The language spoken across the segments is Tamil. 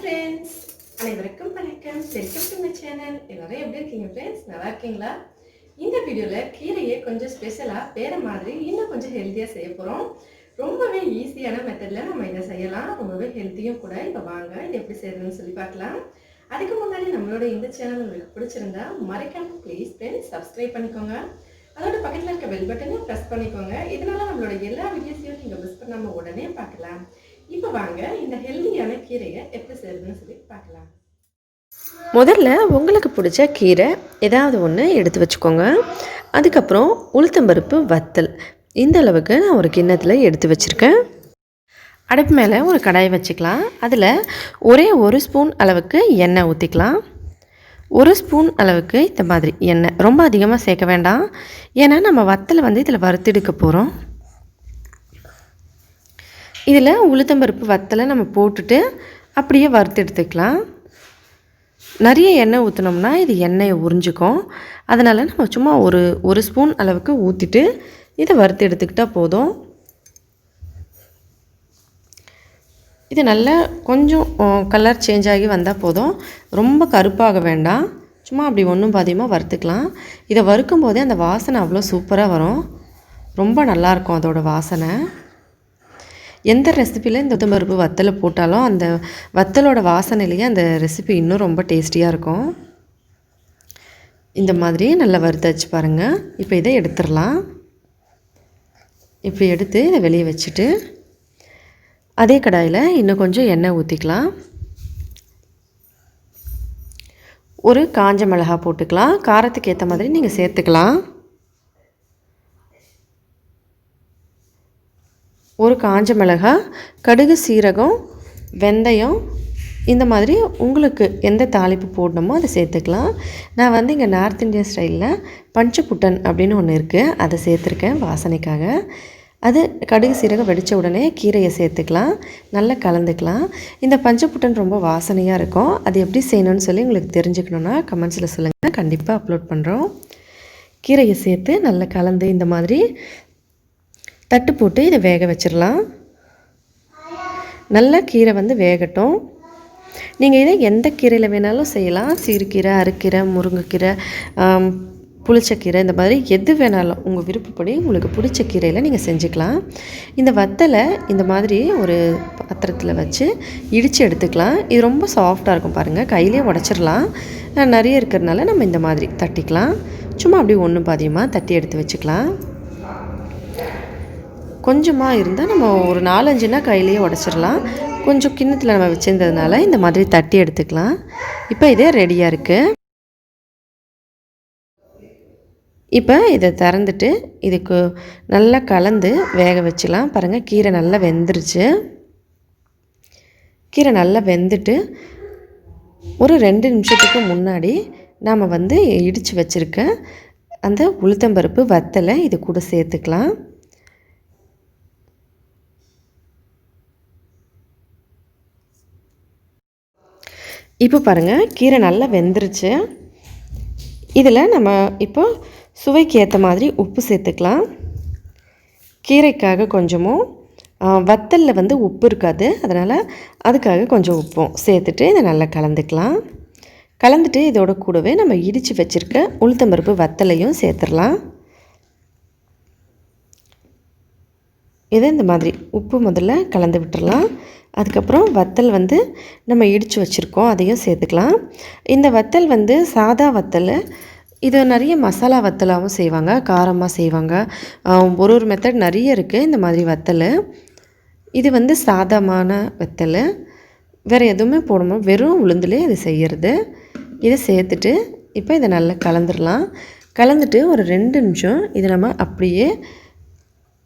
ஃப்ரெண்ட்ஸ், அனைவருக்கும் வணக்கம். Welcome to my channel. எல்லாரும் எப்படி இருக்கீங்க ஃப்ரெண்ட்ஸ்? நல்லா இருக்கீங்களா? இந்த வீடியோவில் கீரையை கொஞ்சம் ஸ்பெஷலாக வேறு மாதிரி இன்னும் கொஞ்சம் ஹெல்த்தியாக செய்ய போகிறோம். ரொம்பவே ஈஸியான மெத்தடில் நம்ம இதை செய்யலாம். ரொம்பவே ஹெல்த்தியும் கூட. இப்போ வாங்க இது எப்படி செய்யறதுன்னு சொல்லி பார்க்கலாம். அதுக்கு முன்னாடி நம்மளோட இந்த சேனல் உங்களுக்கு பிடிச்சிருந்தா மறக்காம ப்ளீஸ் ஃப்ரெண்ட்ஸ் சப்ஸ்கிரைப் பண்ணிக்கோங்க. அதோட பக்கத்தில் இருக்க பெல் பட்டனையும் ப்ரெஸ் பண்ணிக்கோங்க. இதனால நம்மளோட எல்லா வீடியோஸையும் நீங்கள் மிஸ் பண்ணாமல் உடனே பார்க்கலாம். இப்போ வாங்க இந்த ஹெல்தியான கீரையை எப்படி செய்யறதுன்னு சொல்லி பார்க்கலாம். முதல்ல உங்களுக்கு பிடிச்ச கீரை ஏதாவது ஒன்று எடுத்து வச்சுக்கோங்க. அதுக்கப்புறம் உளுத்தம்பருப்பு வத்தல் இந்த அளவுக்கு நான் ஒரு கிண்ணத்தில் எடுத்து வச்சுருக்கேன். அடுப்பு மேலே ஒரு கடாய் வச்சுக்கலாம். அதில் ஒரே ஒரு ஸ்பூன் அளவுக்கு எண்ணெய் ஊற்றிக்கலாம். ஒரு ஸ்பூன் அளவுக்கு இந்த மாதிரி எண்ணெய், ரொம்ப அதிகமாக சேர்க்க வேண்டாம். ஏன்னா நம்ம வத்தலை இதில் வறுத்தெடுக்க போகிறோம். இதில் உளுத்தம்பருப்பு வத்தலை நம்ம போட்டுட்டு அப்படியே வறுத்து எடுத்துக்கலாம். நிறைய எண்ணெய் ஊற்றினோம்னா இது எண்ணெயை உறிஞ்சிக்கும். அதனால் நம்ம சும்மா ஒரு ஸ்பூன் அளவுக்கு ஊற்றிட்டு இதை வறுத்து எடுத்துக்கிட்டால் போதும். இது நல்லா கொஞ்சம் கலர் சேஞ்ச் ஆகி வந்தால் போதும். ரொம்ப கருப்பாக வேண்டாம். சும்மா அப்படி ஒன்றும் பாதியமாக வறுத்துக்கலாம். இதை வறுக்கும் போதே அந்த வாசனை அவ்வளோ சூப்பராக வரும். ரொம்ப நல்லாயிருக்கும் அதோட வாசனை. எந்த ரெசிப்பியில் இந்த உளுத்தம்பருப்பு வத்தலை போட்டாலும் அந்த வத்தலோட வாசனையிலேயே அந்த ரெசிபி இன்னும் ரொம்ப டேஸ்டியாக இருக்கும். இந்த மாதிரி நல்லா வறுத்து வச்சு பாருங்கள். இப்போ இதை எடுத்துடலாம். இப்போ எடுத்து இதை வெளியே வச்சுட்டு அதே கடாயில் இன்னும் கொஞ்சம் எண்ணெய் ஊற்றிக்கலாம். ஒரு காஞ்ச மிளகாய் போட்டுக்கலாம். காரத்துக்கு ஏற்ற மாதிரி நீங்கள் சேர்த்துக்கலாம். ஒரு காஞ்ச மிளகாய், கடுகு, சீரகம், வெந்தயம் இந்த மாதிரி உங்களுக்கு எந்த தாளிப்பு போடணுமோ அதை சேர்த்துக்கலாம். நான் இங்கே நார்த் இந்தியா ஸ்டைலில் பஞ்சபுட்டன் அப்படின்னு ஒன்று இருக்குது, அதை சேர்த்துருக்கேன் வாசனைக்காக. அது கடுகு சீரகம் வெடித்த உடனே கீரையை சேர்த்துக்கலாம். நல்லா கலந்துக்கலாம். இந்த பஞ்சபுட்டன் ரொம்ப வாசனையாக இருக்கும். அது எப்படி செய்யணும்னு சொல்லி உங்களுக்கு தெரிஞ்சுக்கணுன்னா கமெண்ட்ஸில் சொல்லுங்கள். கண்டிப்பாக அப்லோட் பண்ணுறோம். கீரையை சேர்த்து நல்லா கலந்து இந்த மாதிரி தட்டு போட்டு இதை வேக வச்சிடலாம். நல்லா கீரை வேகட்டும். நீங்கள் இதை எந்த கீரையில் வேணாலும் செய்யலாம். சிறுகீரை, அரைக்கீரை, முருங்கைக்கீரை, புளிச்சக்கீரை, இந்த மாதிரி எது வேணாலும் உங்கள் விருப்பப்படி உங்களுக்கு பிடிச்ச கீரையில் நீங்கள் செஞ்சுக்கலாம். இந்த வத்தலை இந்த மாதிரி ஒரு பாத்திரத்தில் வச்சு இடித்து எடுத்துக்கலாம். இது ரொம்ப சாஃப்டாக இருக்கும் பாருங்கள். கையிலே உடச்சிடலாம். நிறைய இருக்கிறதுனால நம்ம இந்த மாதிரி தட்டிக்கலாம். சும்மா அப்படி ஒன்றும் பாதியமாக தட்டி எடுத்து வச்சுக்கலாம். கொஞ்சமாக இருந்தால் நம்ம ஒரு 4-5னா கையிலேயே உடச்சிடலாம். கொஞ்சம் கிண்ணத்தில் நம்ம வச்சுருந்ததுனால இந்த மாதிரி தட்டி எடுத்துக்கலாம். இப்போ இதே ரெடியாக இருக்குது. இப்போ இதை திறந்துட்டு இதுக்கு நல்லா கலந்து வேக வச்சுலாம். பாருங்கள், கீரை நல்லா வெந்துருச்சு. கீரை நல்லா வெந்துட்டு ஒரு 2 நிமிஷத்துக்கு முன்னாடி நாம் இடித்து வச்சுருக்க அந்த உளுத்தம்பருப்பு வத்தலை இது கூட சேர்த்துக்கலாம். இப்போ பாருங்கள், கீரை நல்லா வெந்துருச்சு. இதில் நம்ம இப்போ சுவைக்கு ஏற்ற மாதிரி உப்பு சேர்த்துக்கலாம். கீரைக்காக கொஞ்சமும், வத்தலில் உப்பு இருக்காது, அதனால் அதுக்காக கொஞ்சம் உப்பும் சேர்த்துட்டு இதை நல்லா கலந்துக்கலாம். கலந்துட்டு இதோட கூடவே நம்ம இடித்து வச்சுருக்க உளுத்தம்பருப்பு வத்தலையும் சேர்த்துடலாம். இதை இந்த மாதிரி உப்பு முதல்ல கலந்து விட்டுடலாம். அதுக்கப்புறம் வத்தல் நம்ம இடித்து வச்சுருக்கோம், அதையும் சேர்த்துக்கலாம். இந்த வத்தல் சாதா வத்தல். இது நிறைய மசாலா வத்தலாகவும் செய்வாங்க, காரமாக செய்வாங்க. ஒரு மெத்தட் நிறைய இருக்குது இந்த மாதிரி வத்தல். இது சாதமான வத்தல். வேறு எதுவுமே போடணும், வெறும் உளுந்துலே இது செய்கிறது. இதை சேர்த்துட்டு இப்போ இதை நல்லா கலந்துடலாம். கலந்துட்டு ஒரு 2 நிமிஷம் இதை நம்ம அப்படியே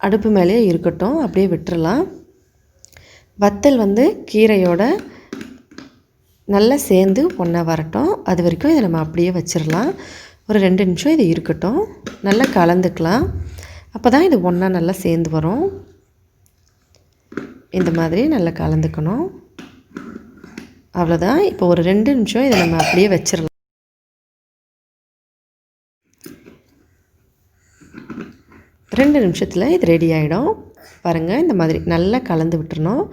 அடுப்பு மேலேயே இருக்கட்டும், அப்படியே விட்டுறலாம். வத்தல் கீரையோட நல்லா சேர்ந்து ஒன்றா வரட்டும். அது வரைக்கும் இதை நம்ம அப்படியே வச்சிடலாம். ஒரு 2 நிமிஷம் இது இருக்கட்டும். நல்லா கலந்துக்கலாம். அப்போ தான் இது ஒன்றா நல்லா சேர்ந்து வரும். இந்த மாதிரி நல்லா கலந்துக்கணும். அவ்வளோதான். இப்போ ஒரு 2 நிமிஷம் இதை நம்ம அப்படியே வச்சிடலாம். 2 நிமிஷத்தில் இது ரெடி ஆகிடும். பாருங்கள், இந்த மாதிரி நல்லா கலந்து விட்டுறணும்.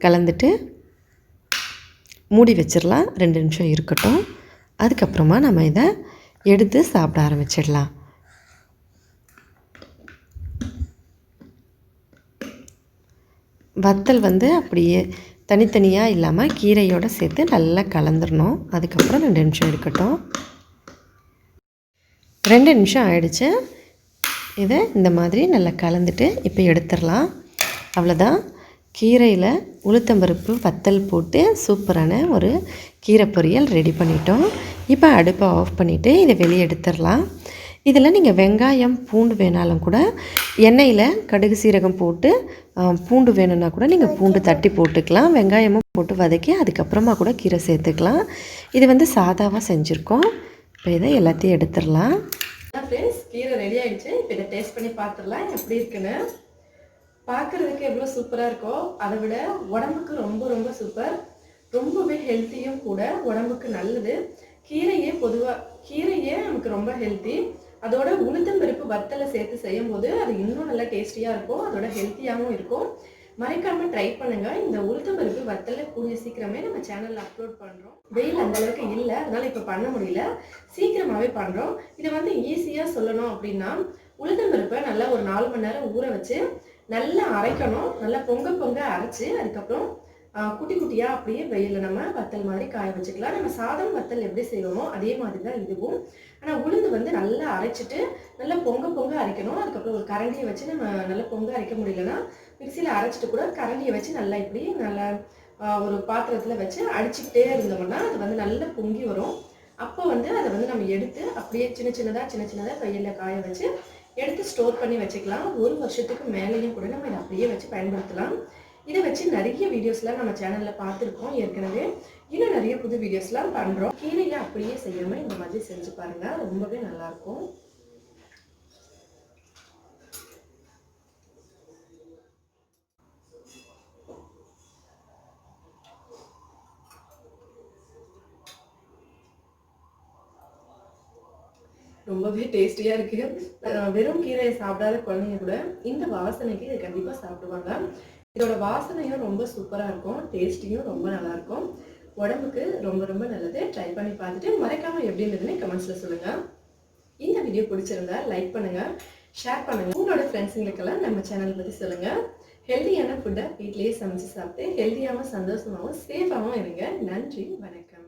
கலந்துட்டு மூடி வச்சிடலாம். 2 நிமிஷம் இருக்கட்டும். அதுக்கப்புறமா நம்ம இதை எடுத்து சாப்பிட ஆரம்பிச்சிடலாம். வத்தல் வந்து அப்படியே தனித்தனியாக இல்லாமல் கீரையோடு சேர்த்து நல்லா கலந்துடணும். அதுக்கப்புறம் 2 நிமிஷம் இருக்கட்டும். 2 நிமிஷம் ஆயிடுச்சு. இதை இந்த மாதிரி நல்லா கலந்துட்டு இப்போ எடுத்துடலாம். அவ்வளோதான், கீரையில் உளுத்தம்பருப்பு வத்தல் போட்டு சூப்பரான ஒரு கீரை பொரியல் ரெடி பண்ணிட்டோம். இப்போ அடுப்பை ஆஃப் பண்ணிவிட்டு இதை வெளியே எடுத்துடலாம். இதில் நீங்கள் வெங்காயம் பூண்டு வேணாலும் கூட எண்ணெயில் கடுகு சீரகம் போட்டு பூண்டு வேணும்னா கூட நீங்கள் பூண்டு தட்டி போட்டுக்கலாம். வெங்காயமும் போட்டு வதக்கி அதுக்கப்புறமா கூட கீரை சேர்த்துக்கலாம். இது வந்து சாதாவாக செஞ்சுருக்கோம். இப்போ இதை எல்லாத்தையும் எடுத்துடலாம். ஃப்ரெண்ட்ஸ், கீரை ரெடி ஆகிடுச்சு. இப்போ இதை டேஸ்ட் பண்ணி பார்த்துடலாம் எப்படி இருக்குன்னு. பார்க்குறதுக்கு எவ்வளோ சூப்பராக இருக்கோ அதை விட உடம்புக்கு ரொம்ப ரொம்ப சூப்பர். ரொம்பவே ஹெல்த்தியும் கூட, உடம்புக்கு நல்லது. கீரையே நமக்கு ரொம்ப ஹெல்த்தி. அதோட உளுத்தம்பருப்பு வத்தலை சேர்த்து செய்யும் போது அது இன்னும் நல்லா டேஸ்டியாக இருக்கும். அதோட ஹெல்த்தியாகவும் இருக்கும். மறக்காமல் ட்ரை பண்ணுங்கள். இந்த உளுத்தம்பருப்பு வத்தலை கூடிய சீக்கிரமே நம்ம சேனலில் அப்லோட் பண்ணுறோம். வெயில் அந்தளவுக்கு இல்லை, அதனால் இப்போ பண்ண முடியல. சீக்கிரமாகவே பண்ணுறோம். இதை வந்து ஈஸியாக சொல்லணும் அப்படின்னா, உளுத்தம்பருப்பை நல்லா ஒரு 4 மணி நேரம் ஊற வச்சு நல்லா அரைக்கணும். நல்லா பொங்க அரைச்சி அதுக்கப்புறம் குட்டி குட்டியாக அப்படியே வெயிலில் நம்ம வத்தல் மாதிரி காய வச்சுக்கலாம். நம்ம சாதம் வத்தல் எப்படி செய்வோமோ அதே மாதிரி தான் இதுவும். ஆனால் உளுந்து வந்து நல்லா அரைச்சிட்டு நல்லா பொங்க அரைக்கணும். அதுக்கப்புறம் ஒரு கரண்டியை வச்சு நம்ம நல்லா பொங்க அரைக்க முடியலன்னா மிக்சியில் அரைச்சிட்டு கூட கரண்டியை வச்சு நல்லா இப்படி நல்லா ஒரு பாத்திரத்தில் வச்சு அடிச்சுக்கிட்டே இருந்தோம்னா அது வந்து நல்லா பொங்கி வரும். அப்போ வந்து அதை வந்து நம்ம எடுத்து அப்படியே சின்ன சின்னதாக வெயிலில் காய வச்சு எடுத்து ஸ்டோர் பண்ணி வச்சுக்கலாம். 1 வருஷத்துக்கு மேலேயும் கூட நம்ம இதை அப்படியே வச்சு பயன்படுத்தலாம். இதை வச்சு நிறைய வீடியோஸ்லாம் நம்ம சேனலில் பார்த்துருக்கோம் ஏற்கனவே. இன்னும் நிறைய புது வீடியோஸ்லாம் பண்ணுறோம். கீரையை அப்படியே செய்யாமல் இந்த மாதிரி செஞ்சு பாருங்கள், ரொம்பவே நல்லாயிருக்கும். ரொம்பவே டேஸ்டியாக இருக்குது. வெறும் கீரையை சாப்பிடாத குழந்தைங்க கூட இந்த வாசனைக்கு இதை கண்டிப்பாக சாப்பிடுவாங்க. இதோட வாசனையும் ரொம்ப சூப்பராக இருக்கும். டேஸ்டியும் ரொம்ப நல்லாயிருக்கும். உடம்புக்கு ரொம்ப ரொம்ப நல்லது. ட்ரை பண்ணி பார்த்துட்டு மறக்காமல் எப்படி இருந்ததுன்னு கமெண்ட்ஸில் சொல்லுங்கள். இந்த வீடியோ பிடிச்சிருந்தா லைக் பண்ணுங்கள், ஷேர் பண்ணுங்கள். உங்களோட ஃப்ரெண்ட்ஸுங்களுக்கெல்லாம் நம்ம சேனல் பற்றி சொல்லுங்கள். ஹெல்த்தியான ஃபுட்டை வீட்லேயே சமைச்சு சாப்பிட்டு ஹெல்த்தியாகவும் சந்தோஷமாகவும் சேஃபாகவும் இருங்க. நன்றி, வணக்கம்.